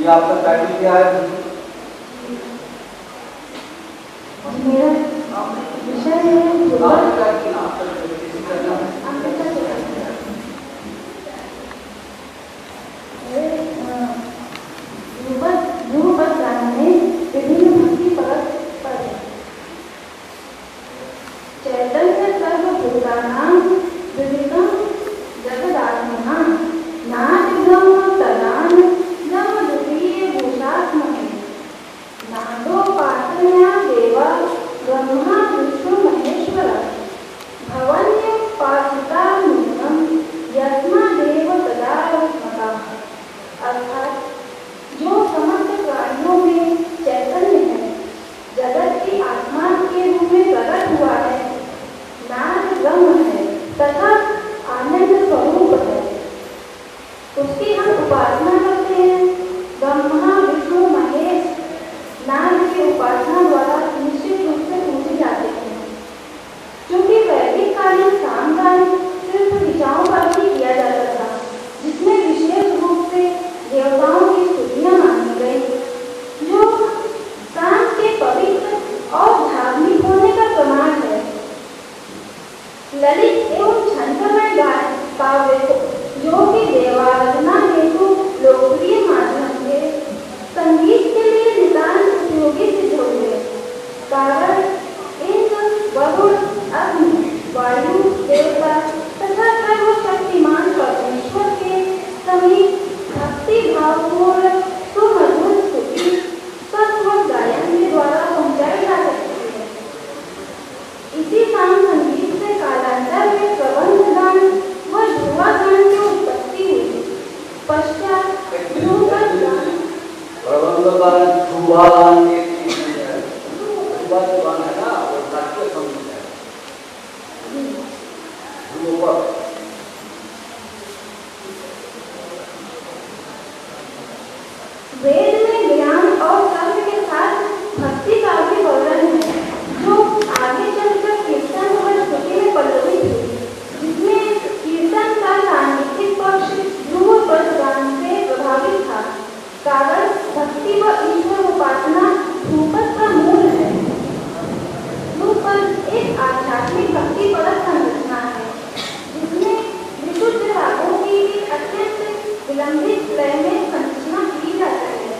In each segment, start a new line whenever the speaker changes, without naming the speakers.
ये आपका टाइटल क्या है?
मेरा विषय है चैतन्य सर्वभूतानां विविधं जगदात्मनः नादिदं तदान नवद्वितीयभूतात्मने नादोपासन्या देवा ब्रह्मा विष्णु महेश्वर भवन्युपासिता नूनं यस्मादेव तदात्मकः। अर्थात जो समस्त प्राणियों में चैतन्य है, जगत की आत्मा के रूप में प्रकट हुआ है, नाद ब्रह्म है तथा आनंद स्वरूप है, उसकी हम उपासना करते हैं। ब्रह्मा विष्णु महेश नाद की उपासना द्वारा निश्चित रूप से पूजे जाते हैं। क्योंकि वैदिक कालीन सामगान सिर्फ ऋचाओं पर ही किया जाता था, जिसमें विशेष रूप से देवताओं की स्तुतियां मानी गई, जो सांस के पवित्र और धार्मिक होने का प्रमाण है। ललित एवं छंदमय काव्य जो कि देवाराधना हेतु लोकप्रिय माध्यम थे, संगीत के लिए नितांत उपयोगी सिद्ध हुए। कारण इंद्र, वरुण, अग्नि, वायु देवता तथा सर्वशक्तिमान परमेश्वर के समीप भक्ति भावपूर्ण सुमधुर स्तुति सत्वर गायन के द्वारा पहुंचाई जा सकती है। इसी साम संगीत से कालांतर में प्रबंध गान व ध्रुवा गान की उत्पत्ति हुई। पश्चात ध्रुवपद गान
प्रबंध गान ध्रुवा गान के ध्रुवपद गान है ना, वो तत्व संगीत है। ध्रुवपद
वेद में ज्ञान और कर्म के साथ भक्ति का भी वर्णन है, जो आगे चलकर कीर्तन और स्तुति में पल्लवित हुई, जिसमें कीर्तन का सांगीतिक पक्ष ध्रुवपद गान से प्रभावित था। कारण भक्ति व ईश्वर उपासना ध्रुवपद का मूल है। ध्रुवपद एक आध्यात्मिक भक्ति परक संरचना है, जिसमें विशुद्ध रागों की अत्यंत विलंबित लय में संरचना की जाती है।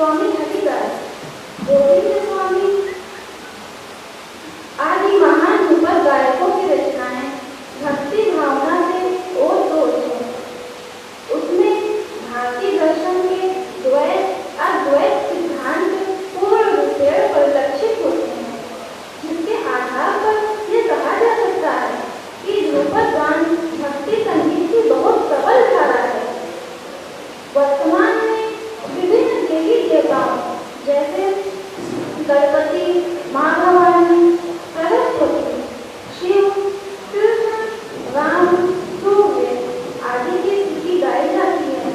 स्वामी हरिदास, गोविंद स्वामी आदि महान ध्रुपद गायकों की रचनाएं भक्ति भावना से ओत-प्रोत हैं। उसमें भारतीय दर्शन के द्वैत अद्वैत सिद्धांत पूर्ण रूपेण परिलक्षित होते हैं, जिसके आधार पर यह कहा जा सकता है कि ध्रुपद गान भक्ति संगीत की बहुत प्रबल धारा है। वर्तमान में विभिन्न देवी देवताओं जैसे गणपति, माँ भवानी, सरस्वती, शिव, कृष्ण, राम, सूर्य आदि की स्तुति गाई जाती है।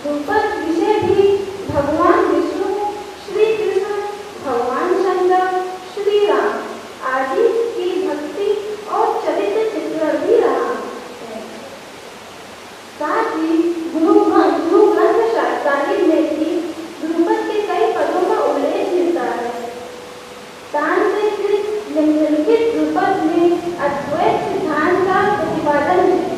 ध्रुपद विषय भी भगवान विष्णु, श्री कृष्ण, भगवान शंकर, श्री राम आदि की भक्ति और चरित्र चित्रण भी रहा है। साथ ही गुरु ग्रंथ साहिब में भी ध्रुपद के कई पदों का उल्लेख मिलता है। तांत्रिक निम्नलिखित ध्रुपद में अद्वैत सिद्धांत का प्रतिपादन है।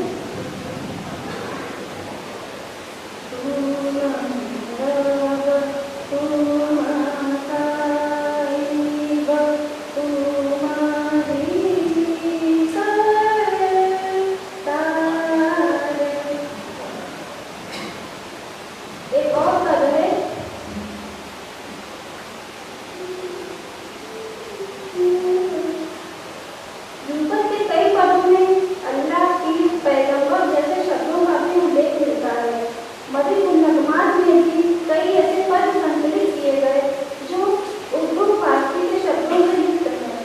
एक और पद है, ध्रुपद के कई पदों में अल्लाह, पीर, पैगंबर जैसे शब्दों का भी उल्लेख मिलता है। मधुपुन्नगमात में भी कई ऐसे पद संकलित किए गए जो उर्दू फारसी के शब्दों से युक्त हैं।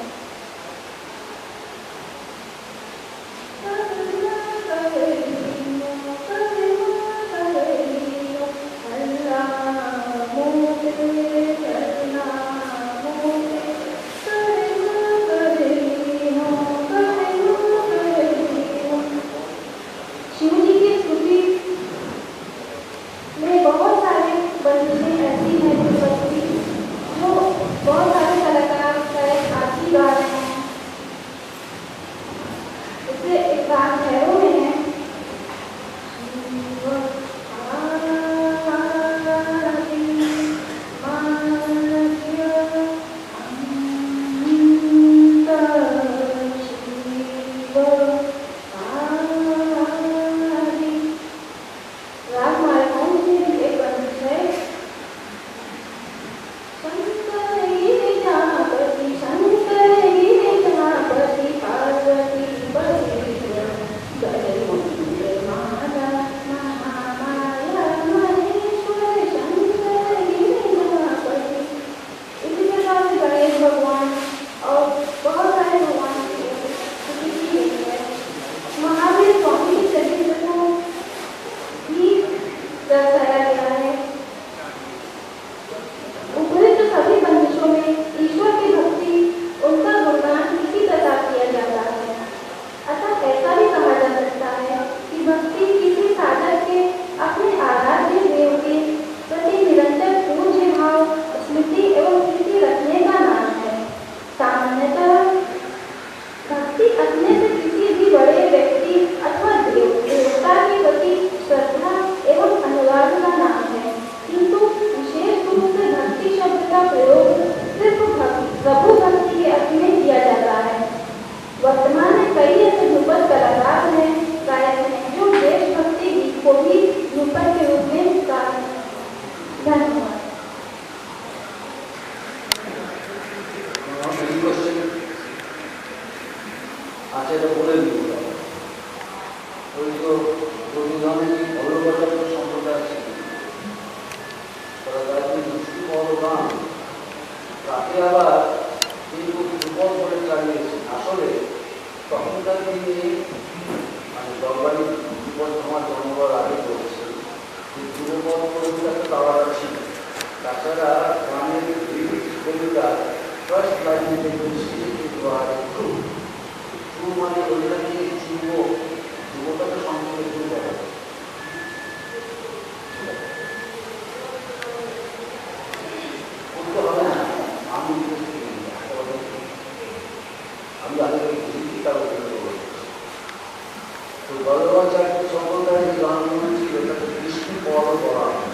গৌরবাচার্য সম্প্রদায়ের যে গানগুলো ছিল তাকে কৃষ্ণ পদ বলা হয়।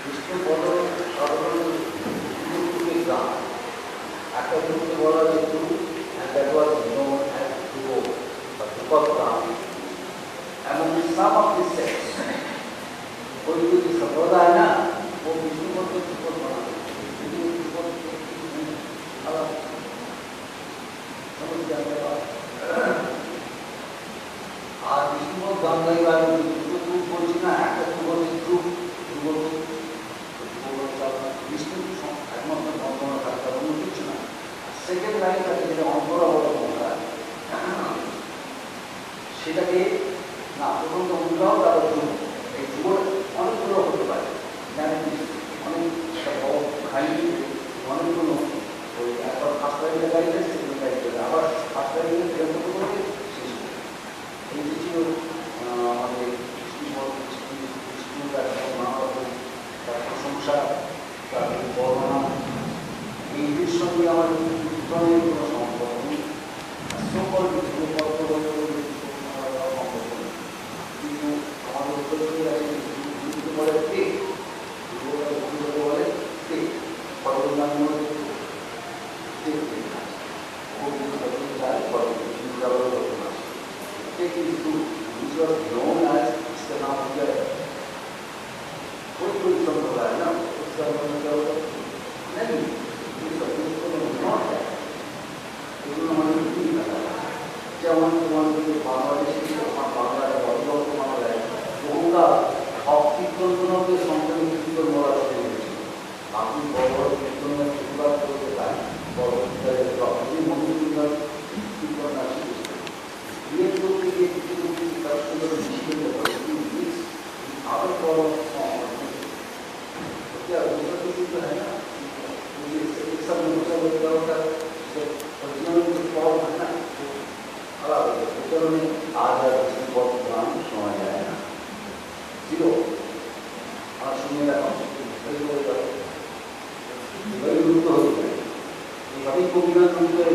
Krishna and that was known as Dhupo, or Dhupakram. Among some of the sects, कोई कोई संप्रदाय ना वो विष्णु को तो Dhupo बनाते हैं, समझ जाते हैं আর বিষ্ণু গঙ্গাই বাড়ি দুটো বলছি না একটা বলছি গ্রুপ বিষ্ণু একমাত্র বর্ণনা থাকতে অন্য কিছু না সেকেন্ড লাইন থাকে যেটা অন্তরাবলম্বনটা সেটাকে না প্রথম তো উল্লাও তারপর ধ্রুব এই ধ্রুব অনেকগুলো হতে পারে অনেক একটা বড় খালি অনেকগুলো ওই একবার ফার্স্ট লাইনটা গাইতে সেকেন্ড লাইনটা আবার ফার্স্ট লাইনটা ফেরত করতে শেষ এই যে ছিল আমাদের বিষ্ণুর তার প্রশংসা তার বর্ণনা এইটির সঙ্গে আমার উত্তরণের কোনো সম্পর্ক নেই সকল বিষ্ণু সম্পর্ক কিন্তু আমাদের উত্তর আছে বলে কে বলে কে পরবর্তী কিন্তু known as इसका नाम क्या है कोई कोई संप्रदाय ना उसका नाम क्या होगा नहीं ये सब उसको नॉट है इसको हमारे नहीं पता जब हम के बांग्लादेश के बांग्लादेश बंगाल को माना जाए तो उनका भक्ति तंत्रों के संबंध की मोड़ा शुरू हुई बाकी बहुत तंत्रों में शुरुआत करते हैं बहुत प्रॉपर्टी मंदिर की करना शुरू ये तो ये our problem क्या दूसरा किसी तो है ना मुझे एक सब दूसरा क्या होता है original जो फॉर्म है ना अलग है फ्यूचर में आज इसमें बहुत पुराना समझ आएगा जीरो और सुनिएगा वही रूप तो हो गया ये कभी को बिना तुमको